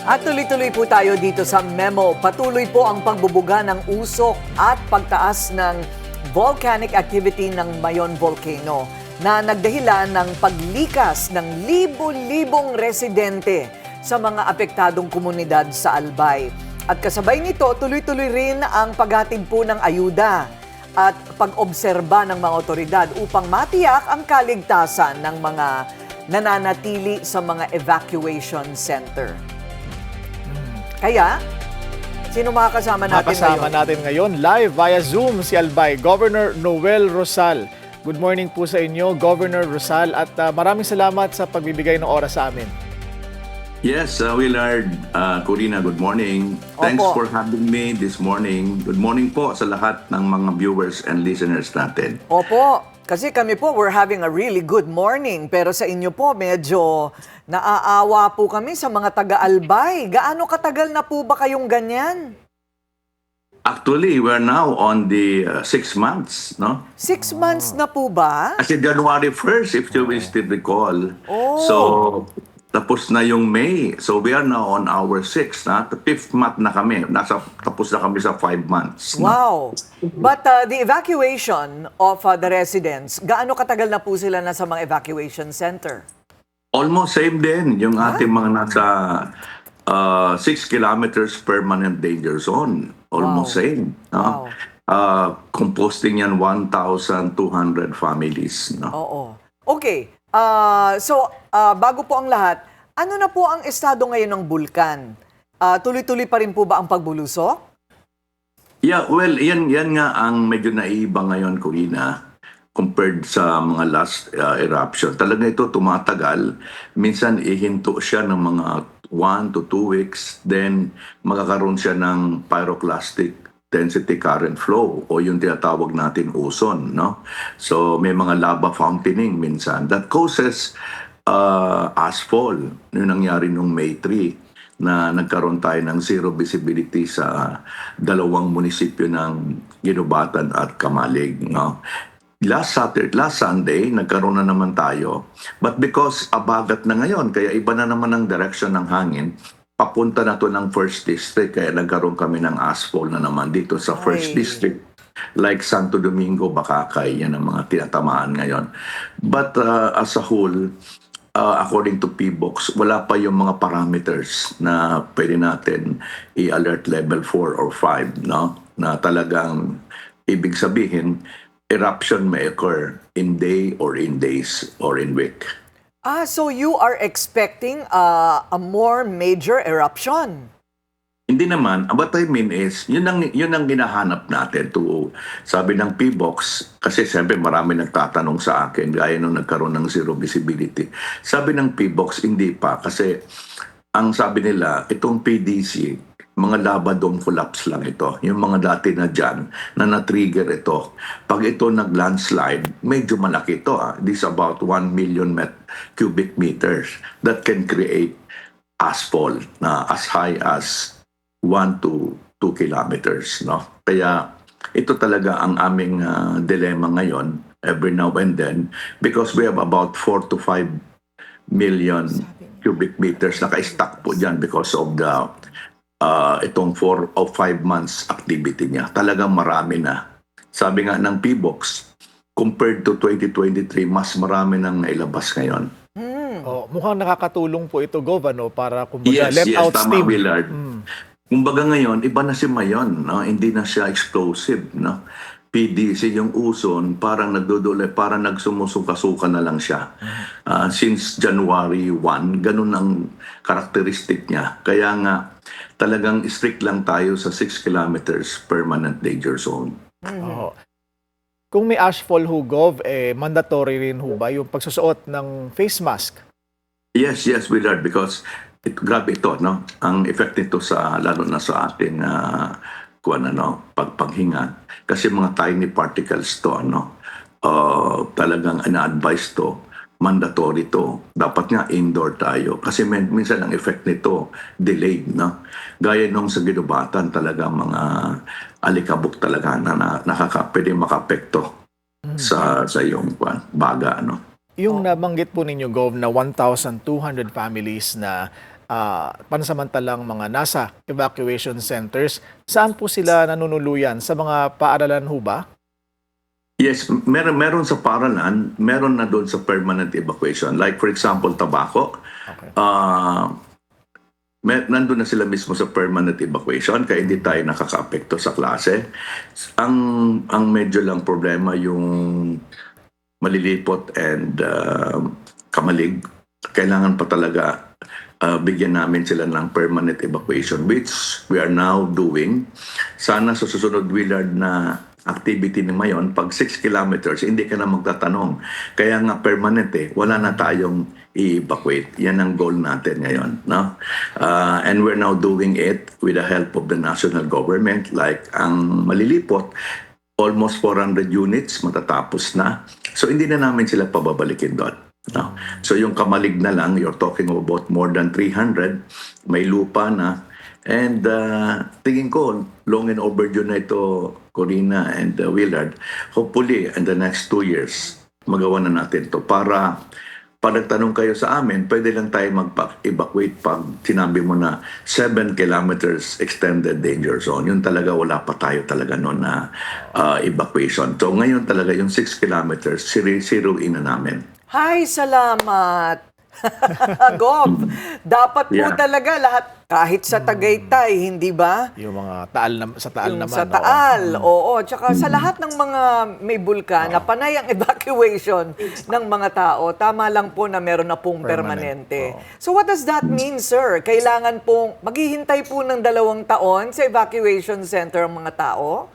At tuloy-tuloy po tayo dito sa memo. Patuloy po ang pagbubuga ng usok at pagtaas ng volcanic activity ng Mayon Volcano na nagdahilan ng paglikas ng libo-libong residente sa mga apektadong komunidad sa Albay. At kasabay nito, tuloy-tuloy rin ang paghatid po ng ayuda at pag-obserba ng mga otoridad upang matiyak ang kaligtasan ng mga nananatili sa mga evacuation center. Kaya, sino makakasama natin Makasama ngayon? natin ngayon live via Zoom si Albay, Governor Noel Rosal. Good morning po sa inyo, Governor Rosal, at maraming salamat sa pagbibigay ng oras sa amin. Yes, Willard, Corina, good morning. Thanks Opo. for having me this morning. Good morning po sa lahat ng mga viewers and listeners natin. Opo, kasi kami po, we're having a really good morning. Pero sa inyo po, medyo naaawa po kami sa mga taga-Albay. Gaano katagal na po ba kayong ganyan? Actually, we're now on the 6 months, no? 6 months na po ba? Kasi January 1st, if you will still recall. Oh. So, tapos na yung May. So, we are now on our 6th, na? 5th month na kami. Tapos na kami sa 5 months. no? Wow. But the evacuation of the residents, gaano katagal na po sila nasa mga evacuation center? Almost same din yung ating mga nasa 6 kilometers permanent danger zone. Almost Wow. same. No? Composting yan 1,200 families. No? Oo. Okay. Bago po ang lahat, ano na po ang estado ngayon ng bulkan? Tuloy-tuloy pa rin po ba ang pagbulusok? Yeah, well, yan nga ang medyo naiiba ngayon, Corina, compared sa mga last eruption. Talaga ito tumatagal. Minsan ihinto siya ng mga 1 to 2 weeks, then magkakaroon siya ng pyroclastic density current flow o yung tinatawag natin ozone, no? So may mga lava fountaining minsan that causes ashfall. Yung nangyari nung May 3 na nagkaroon tayo ng zero visibility sa dalawang munisipyo ng Ginubatan at Kamalig, no? Last Sunday, nagkaroon na naman tayo. But because abagat na ngayon, kaya iba na naman ang direction ng hangin, papunta na to ng First District, kaya nagkaroon kami ng ashfall na naman dito sa First Ay. District. Like Santo Domingo, Bacacay, yan ang mga tinatamaan ngayon. But as a whole, according to PBOX, wala pa yung mga parameters na pwede natin i-alert level 4 or 5, no? Na talagang ibig sabihin, eruption may occur in day or in days or in week. So you are expecting a more major eruption? Hindi naman. What I mean is, yun ang ginahanap natin to, sabi ng PBOX, kasi siyempre marami nagtatanong sa akin, gaya nung nagkaroon ng zero visibility. Sabi ng PBOX, hindi pa. Kasi ang sabi nila, itong PDC, mga lava dome collapse lang ito. Yung mga dati na dyan, na na-trigger ito. Pag ito nag-landslide, medyo malaki ito. This is about 1 million cubic meters that can create ashfall na as high as 1 to 2 kilometers. No? Kaya ito talaga ang aming dilemma ngayon, every now and then, because we have about 4 to 5 million cubic meters naka-stack po dyan because of the itong 4 or 5 months activity niya. Talagang marami na. Sabi nga ng PBOX, compared to 2023, mas marami nang nailabas ngayon. Oh, mukhang nakakatulong po ito, Governor, para kumbaga Yes, let out tama, steam. Willard. Kumbaga ngayon, iba na si Mayon, no? Hindi na siya explosive, no? PDC, yung ozone, parang nagdudulay, parang nagsumusuka-suka na lang siya. Since January 1, ganun ang karakteristik niya. Kaya nga, talagang strict lang tayo sa 6 kilometers permanent danger zone. Oo. Kung may ashfall ho, Gov, mandatory rin ho ba yung pagsusuot ng face mask? Yes, Willard, because grabe ito, no? Ang effect nito sa, lalo na sa ating pagpanghinga. Kasi mga tiny particles to, talagang ina-advise to, mandatory to. Dapat nga indoor tayo. Kasi minsan ang effect nito, delayed, no? Gaya nung sa Ginubatan, talaga mga alikabok talaga na pwede makapekto sa iyong baga, no? Yung nabanggit po ninyo, Gov, na 1,200 families na pansamantalang mga nasa evacuation centers. Saan po sila nanunuluyan? Sa mga paaralan ho ba? Yes, meron sa paaralan, meron na doon sa permanent evacuation. Like for example, Tabaco. Okay. Nandun na sila mismo sa permanent evacuation kaya hindi tayo nakakaapekto sa klase. Ang medyo lang problema yung Malilipot and Kamalig. Kailangan pa talaga bigyan namin sila ng permanent evacuation, which we are now doing. Sana sa susunod, Willard, na activity ni Mayon, pag 6 kilometers, hindi ka na magtatanong. Kaya nga permanent wala na tayong i-evacuate. Yan ang goal natin ngayon. No? And we're now doing it with the help of the national government. Like ang Malilipot, almost 400 units matatapos na. So hindi na namin sila pababalikin doon. No? So yung Kamalig na lang, you're talking about more than 300. May lupa na. And tingin ko, long and overdue na ito, Corina and Willard. Hopefully, in the next 2 years, magawa na natin to para pag nagtanong kayo sa amin, pwede lang tayo mag-evacuate pag sinabi mo na 7 kilometers extended danger zone. Yun talaga, wala pa tayo talaga noon na evacuation. So ngayon talaga, yung 6 kilometers, zero in na namin. Hi, salamat. Gob, dapat po Yeah. talaga lahat, kahit sa Tagaytay, hindi ba? Yung mga sa Taal Yung naman. sa Taal, oo. Tsaka sa lahat ng mga may bulkan, na panay ang evacuation ng mga tao, tama lang po na meron na pong permanente. So what does that mean, sir? Kailangan pong, maghihintay po ng 2 taon sa evacuation center ang mga tao?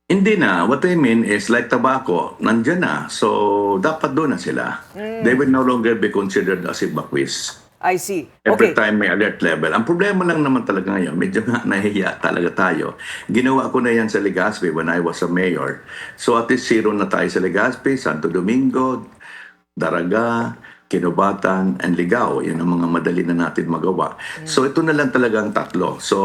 Hindi na. What I mean is like Tabaco, nandyan na. So, dapat doon na sila. They will no longer be considered as evacuees. I see. Every Okay. time may alert level. Ang problema lang naman talaga ngayon, medyo nga nahihiya talaga tayo. Ginawa ko na yan sa Legazpi when I was a mayor. So at least zero na tayo sa Legazpi, Santo Domingo, Daraga, Kinubatan, and Ligao. Yan ang mga madali na natin magawa. So ito na lang talaga ang 3. So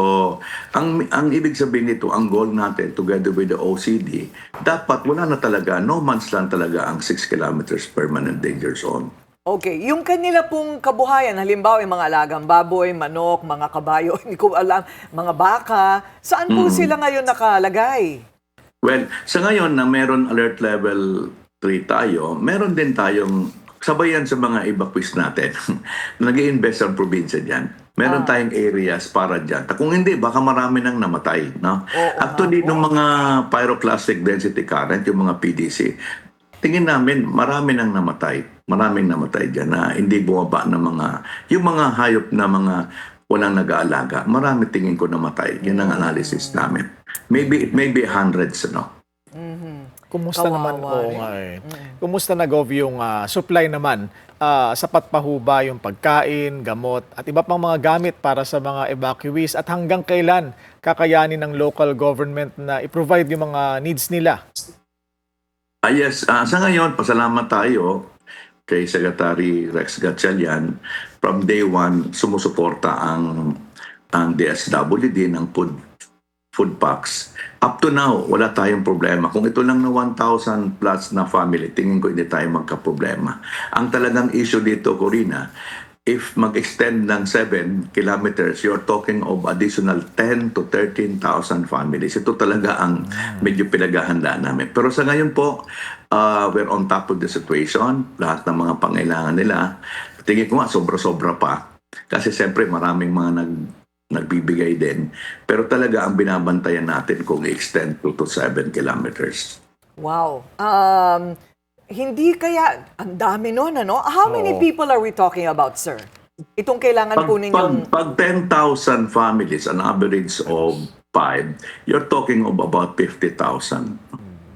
ang ibig sabihin nito, ang goal natin together with the OCD, dapat wala na talaga, no man's land talaga ang 6 kilometers permanent danger zone. Okay, yung kanila pong kabuhayan, halimbawa yung mga alagang baboy, manok, mga kabayo, hindi ko alam, mga baka, saan po sila ngayon nakalagay? Well, sa ngayon na meron alert level 3 tayo, meron din tayong sabayan sa mga evacuees natin. Nag-i-invest ang probinsya dyan. Meron tayong areas para dyan. Kung hindi, baka marami nang namatay. No? Actually, nung mga pyroclastic density current, yung mga PDC, tingin namin, marami nang namatay. Maraming namatay dyan na hindi bumaba ng mga, yung mga hayop na mga walang nag-aalaga. Marami tingin ko namatay. Yan ang analysis namin. Maybe hundreds, no? Kumusta Kawawa naman? Oo rin. nga eh. Kumusta na, Gov, yung supply naman? Sapat pa ho ba yung pagkain, gamot, at iba pang mga gamit para sa mga evacuees? At hanggang kailan kakayanin ng local government na i-provide yung mga needs nila? Yes, sa ngayon, pasalamat tayo kay Secretary Rex Gatchalian. From day 1, sumusuporta ang DSWD ng food packs. Up to now, wala tayong problema. Kung ito lang na 1,000 plus na family, tingin ko hindi tayo magka-problema. Ang talagang issue dito, Corina, if mag-extend ng 7 kilometers, you're talking of additional 10 to 13,000 families. Ito talaga ang medyo pinaghahandaan namin. Pero sa ngayon po, we're on top of the situation. Lahat ng mga pangailangan nila. Tingin ko nga, sobra-sobra pa. Kasi siyempre maraming mga nagbibigay din. Pero talaga ang binabantayan natin kung i-extend to 7 kilometers. Wow. Hindi kaya, ang dami nun, ano? How many Oo. people are we talking about, sir? Itong kailangan po ninyong... Pag 10,000 families, an average of 5, you're talking of about 50,000.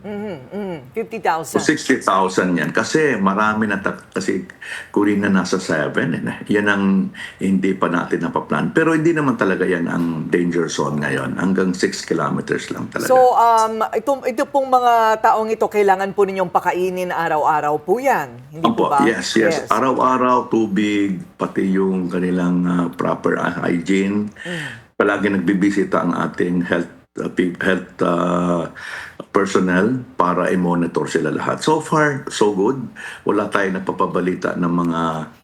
50,000. So 60,000 yan. Kasi marami na, kasi Corina nasa 7. Yan ang hindi pa natin napaplan. Pero hindi naman talaga yan ang danger zone ngayon. Hanggang 6 kilometers lang talaga. So, ito pong mga taong ito, kailangan po ninyong pakainin araw-araw po yan. Hindi po Opo, ba? yes. Araw-araw, tubig, pati yung kanilang proper hygiene. Palagi nagbibisita ang ating health personnel para i-monitor sila lahat. So far, so good. Wala tayong napapabalita ng mga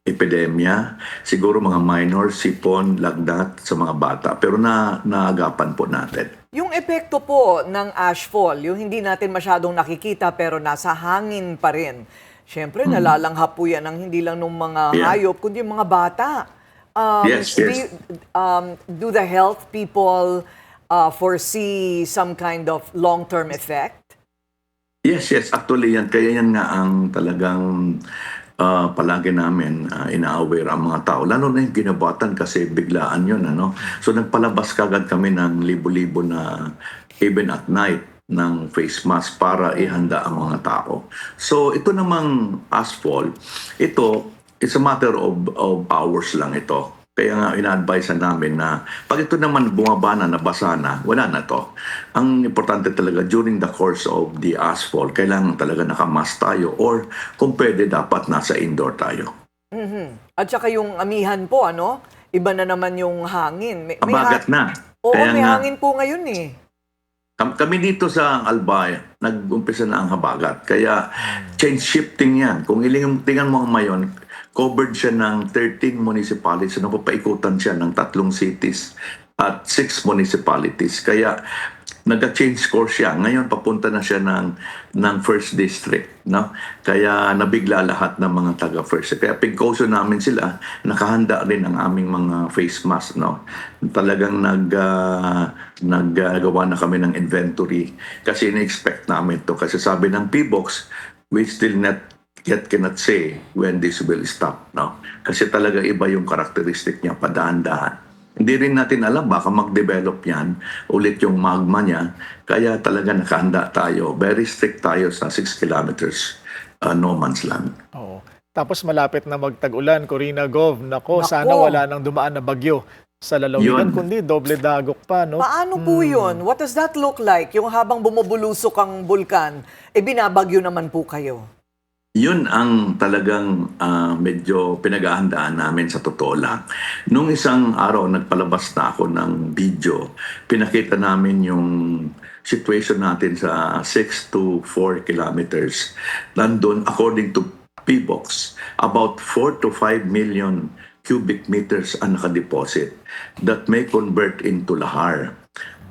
epidemya. Siguro mga minor, sipon, lagnat sa mga bata. Pero naagapan po natin. Yung epekto po ng ashfall, yung hindi natin masyadong nakikita pero nasa hangin pa rin. Siyempre, nalalanghap po yan ng hindi lang ng mga Yeah. hayop, kundi yung mga bata. Yes, yes. Do the health people foresee some kind of long-term effect? Yes, yes. Actually, yan. Kaya yan nga ang talagang palagi namin ina-aware ang mga tao. Lalo na yung ginabatan kasi biglaan yun. Ano? So nagpalabas kagad kami ng libo-libo na even at night ng face mask para ihanda ang mga tao. So ito namang asphalt, it's a matter of hours lang ito. Kaya nga ina-advise namin na pag ito naman bumaba na, nabasa na, wala na to. Ang importante talaga during the course of the asphalt, kailangan talaga nakamask tayo or kung pwede dapat nasa indoor tayo. At saka yung amihan po, ano? Iba na naman yung hangin. Mabagat na. Oo, Kaya may nga, hangin po ngayon eh. kami dito sa Albay, nag-umpisa na ang habagat. Kaya change shifting yan. Kung tingnan mo ngayon, covered siya ng 13 municipalities. Napapaikutan siya ng 3 cities at 6 municipalities. Kaya nag-change course siya. Ngayon papunta na siya ng first district. No? Kaya nabigla lahat ng mga taga-first. Kaya pagkauso namin sila, nakahanda rin ang aming mga face mask. No? Talagang naggawa na kami ng inventory kasi in-expect namin to. Kasi sabi ng PBOX, we still not yet cannot say when this will stop. No? Kasi talaga iba yung karakteristik niya, padaan-dahan. Hindi rin natin alam, baka mag-develop yan, ulit yung magma niya. Kaya talaga nakahanda tayo. Very strict tayo sa 6 kilometers no man's land. Oo. Tapos malapit na magtag-ulan, Corina Gov. Nako, Nako. sana wala nang dumaan na bagyo sa lalawigan, Yun. kundi doble dagok pa, no? Paano po yun? What does that look like? Yung habang bumubulusok ang bulkan, binabagyo naman po kayo. Yun ang talagang medyo pinag-ahandaan namin sa totoo lang. Nung isang araw, nagpalabas na ako ng video. Pinakita namin yung situation natin sa 6 to 4 kilometers. Nandun, according to PBOX, about 4 to 5 million cubic meters ang nakadeposit that may convert into lahar.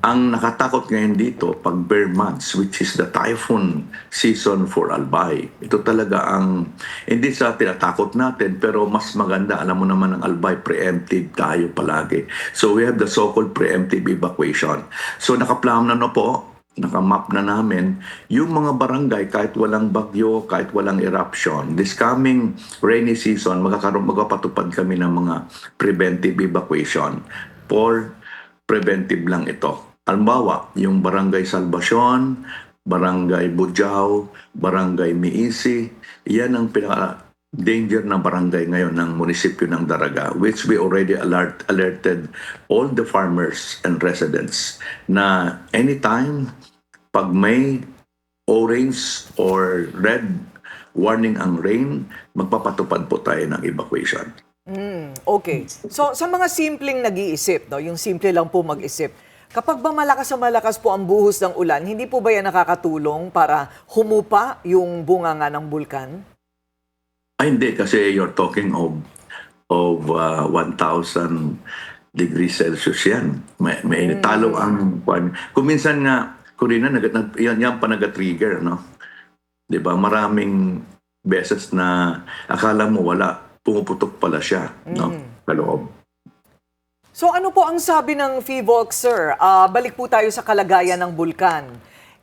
Ang nakatakot ngayon dito, pag bare months, which is the typhoon season for Albay. Ito talaga ang, hindi sa tinatakot natin, pero mas maganda. Alam mo naman ang Albay, preemptive tayo palagi. So we have the so-called preemptive evacuation. So nakaplano na po, nakamap na namin, yung mga barangay, kahit walang bagyo, kahit walang eruption, this coming rainy season, magpapatupad kami ng mga preventive evacuation for preventive lang ito. Halimbawa, yung Barangay Salvacion, Barangay Bujao, Barangay Miisi, yan ang pinaka-danger na barangay ngayon ng munisipyo ng Daraga, which we already alerted all the farmers and residents na anytime pag may orange or red warning ang rain, magpapatupad po tayo ng evacuation. Okay. So, sa mga simpleng nag-iisip, no, yung simple lang po mag-isip, kapag ba malakas na malakas po ang buhos ng ulan, hindi po ba yan nakakatulong para humupa yung bunganga ng bulkan? Ay, hindi. Kasi you're talking of 1,000 degrees Celsius yan. May talo ang... Kung minsan nga, Corina, yan pa nag-trigger, no? Diba? Maraming beses na akala mo wala, pumuputok pala siya, no? Kaloob. So ano po ang sabi ng PHIVOLCS, sir? Balik po tayo sa kalagayan ng bulkan.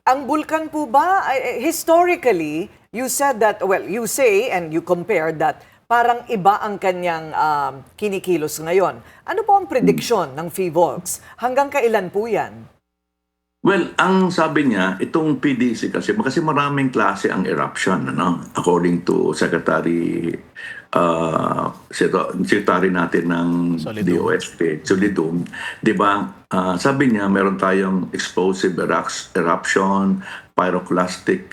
Ang bulkan po ba, historically, you said that, well, you say and you compare that parang iba ang kanyang kinikilos ngayon. Ano po ang prediction ng PHIVOLCS? Hanggang kailan po yan? Well, ang sabi niya, itong PDC kasi maraming klase ang eruption, ano? According to Secretary natin ng Solidum. DOST, Solidum, di ba? Sabi niya, meron tayong explosive eruption, pyroclastic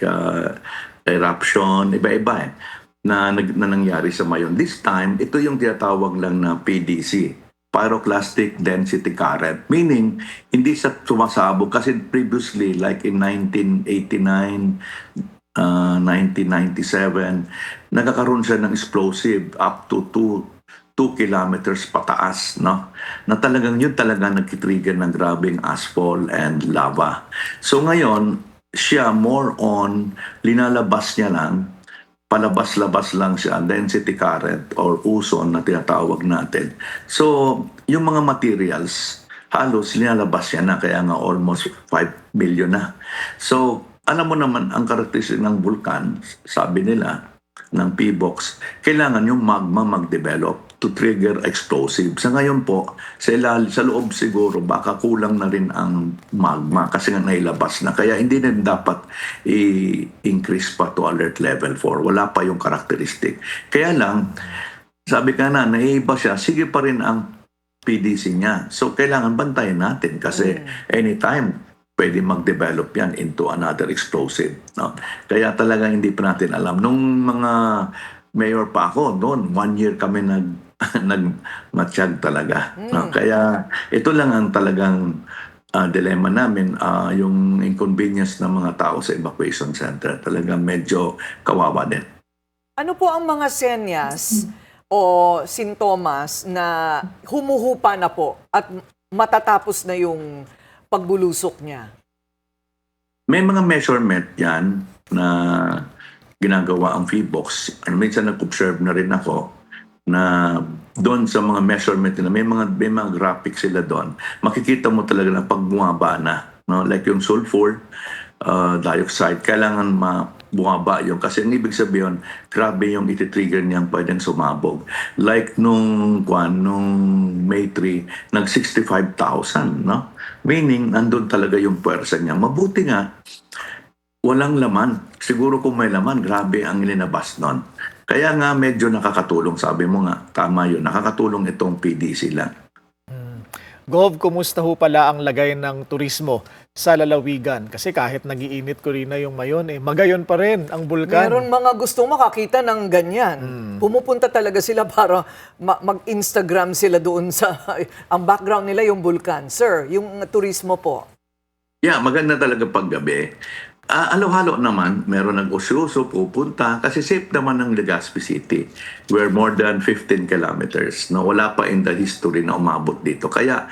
eruption, iba-iba na nangyari sa Mayon. This time, ito yung tinatawag lang na PDC. pyroclastic density current. Meaning, hindi siya sumasabog kasi previously, like in 1989, 1997, nagkakaroon siya ng explosive up to 2 kilometers pataas, no? Na talagang yun talaga nagkitrigger ng grabing asphalt and lava. So ngayon, siya more on linalabas niya lang, palabas-labas lang siya, density current or ozone na tinatawag natin. So, yung mga materials, halos linalabas niya na, kaya nga almost 5 billion na. So, alam mo naman, ang karakteristik ng vulkan, sabi nila, ng PBOX, kailangan yung magma mag-develop to trigger explosive. Sa ngayon po, sa loob siguro, baka kulang na rin ang magma kasi nga nailabas na. Kaya hindi na dapat i-increase pa to alert level 4. Wala pa yung karakteristik. Kaya lang, sabi ka na, naiiba siya, sige pa rin ang PDC niya. So, kailangan bantayan natin kasi anytime, pwede mag-develop yan into another explosive. No? Kaya talaga hindi pa natin alam. Nung mga mayor pa ako, noon, 1 year kami nagmatsyag talaga. No? Kaya ito lang ang talagang dilemma namin, yung inconvenience ng mga tao sa evacuation center. Talagang medyo kawawa din. Ano po ang mga senyas o sintomas na humuhupa na po at matatapos na yung pagbulusok niya? May mga measurement yan na ginagawa ang PBOX. Minsan nag-observe na rin ako na doon sa mga measurement nila, may mga graphics sila doon. Makikita mo talaga na pag bumaba na. No? Like yung sulfur dioxide, kailangan bumaba yung. Kasi ang ibig sabihin, grabe yung iti-trigger niyang pwedeng sumabog. Like nung May 3, nag-65,000, no? Meaning, nandun talaga yung puwersa niya. Mabuti nga, walang laman. Siguro kung may laman, grabe ang ilinabas nun. Kaya nga medyo nakakatulong, sabi mo nga, tama yun, nakakatulong itong PDC lang. Gov, kumusta ho pala ang lagay ng turismo sa lalawigan? Kasi kahit nagiinit ko rin na yung Mayon, magayon pa rin ang bulkan. Meron mga gustong makakita ng ganyan. Pumupunta talaga sila para mag-Instagram sila doon sa... ang background nila yung bulkan. Sir, yung turismo po. Yeah, maganda talaga paggabi. Halo-halo naman, meron nag-ususo, pupunta, kasi safe naman ng Legazpi City. We're more than 15 kilometers na wala pa in the history na umabot dito. Kaya,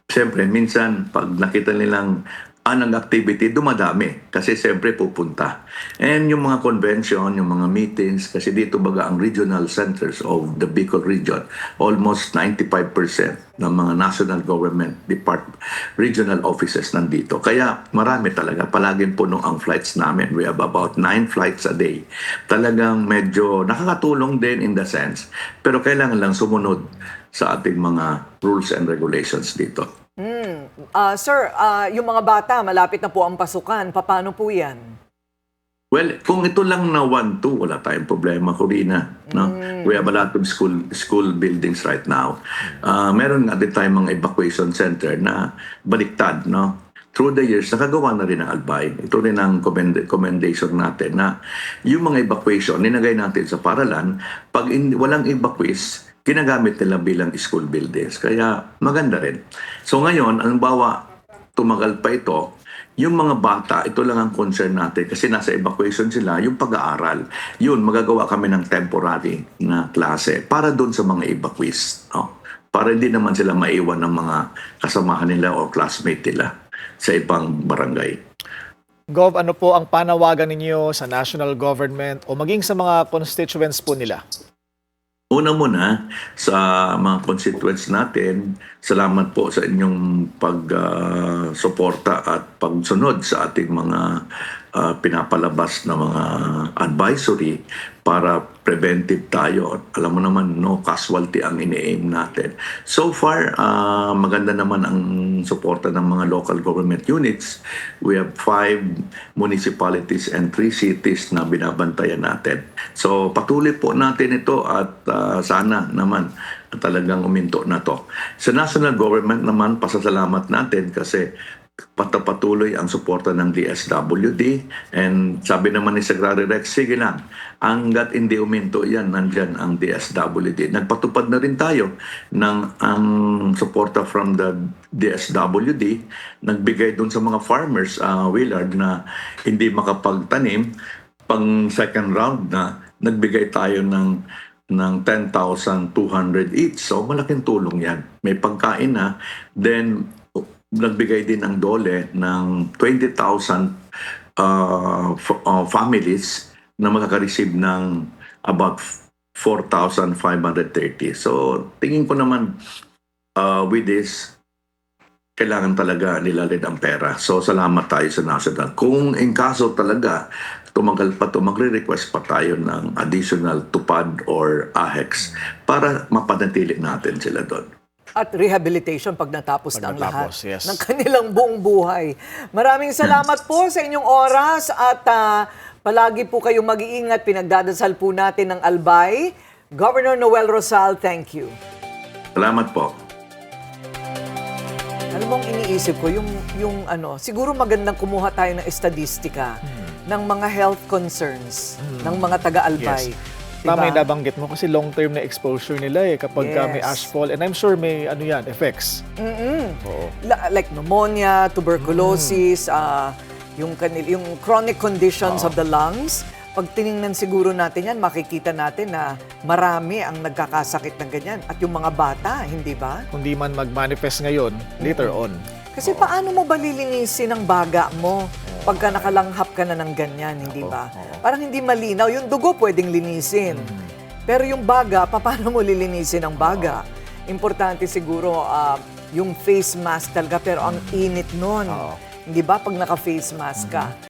siyempre, minsan, pag nakita nilang anong activity, dumadami. Kasi siyempre pupunta. And yung mga convention, yung mga meetings, kasi dito baga ang regional centers of the Bicol region, almost 95% ng mga national government regional offices nandito. Kaya marami talaga. Palaging puno ang flights namin. We have about 9 flights a day. Talagang medyo nakakatulong din in the sense. Pero kailangan lang sumunod sa ating mga rules and regulations dito. Sir, yung mga bata, malapit na po ang pasukan. Paano po yan? Well, kung ito lang na 1-2, wala tayong problema, Corina. No? We have a lot of school buildings right now. Meron nga din tayong mga evacuation center na baliktad. No? Through the years, nakagawa na rin ang Albay. Ito rin ang commendation natin na yung mga evacuation, ninagay natin sa paralan, pag walang evacuees, ginagamit nila bilang school buildings. Kaya maganda rin. So ngayon, ang tumagal pa ito, yung mga bata, ito lang ang concern natin kasi nasa evacuation sila, yung pag-aaral. Yun, magagawa kami ng temporary na klase para doon sa mga evacuees. No? Para hindi naman sila maiwan ng mga kasamahan nila o classmate nila sa ibang barangay. Gov, ano po ang panawagan ninyo sa national government o maging sa mga constituents po nila? Una muna, sa mga constituents natin, salamat po sa inyong pag-suporta at pagsunod sa ating mga pinapalabas na mga advisory para preventive tayo. Alam mo naman, no casualty ang ini-aim natin. So far, maganda naman ang suporta ng mga local government units. We have 5 municipalities and 3 cities na binabantayan natin. So patuloy po natin ito at sana naman talagang uminto na to. Sa national government naman, pasasalamat natin kasi patuloy ang suporta ng DSWD, and sabi naman ni Secretary Rex, sige lang, hanggat hindi uminto yan, nandyan ang DSWD. Nagpatupad na rin tayo ng ang suporta from the DSWD, nagbigay dun sa mga farmers, Willard, na hindi makapagtanim. Pang second round na, nagbigay tayo ng 10,200 each. So malaking tulong yan. May pagkain na. Then nagbigay din ang DOLE ng 20,000 families na makaka-receive ng about 4,530. So tingin ko naman with this, kailangan talaga nila rin ang pera. So salamat tayo sa national. Kung in kaso talaga tumagal pa to, magre-request pa tayo ng additional tupad or AHEX para mapanatili natin sila doon. At rehabilitation pag natapos na ang lahat Pag natapos, yes. ng kanilang buong buhay. Maraming salamat po sa inyong oras at palagi po kayong mag-iingat. Pinagdadasal po natin ng Albay. Governor Noel Rosal, thank you. Salamat po. Alam mo, ang iniisip ko, siguro magandang kumuha tayo ng estadistika ng mga health concerns ng mga taga-Albay. Yes. Diba? Tama yung nabanggit mo kasi long-term na exposure nila kapag may Yes. ashfall. And I'm sure may effects. Oo. Like pneumonia, tuberculosis, yung chronic conditions of the lungs. Pag tiningnan siguro natin yan, makikita natin na marami ang nagkakasakit ng ganyan. At yung mga bata, hindi ba? Kung di man mag-manifest ngayon, later on. Kasi paano mo ba lilinisin ang baga mo pagka nakalanghap ka na ng ganyan, hindi ba? Parang hindi malinaw. Yung dugo pwedeng linisin. Pero yung baga, paano mo lilinisin ang baga? Importante siguro yung face mask talaga, pero ang init nun. Hindi ba pag naka-face mask ka?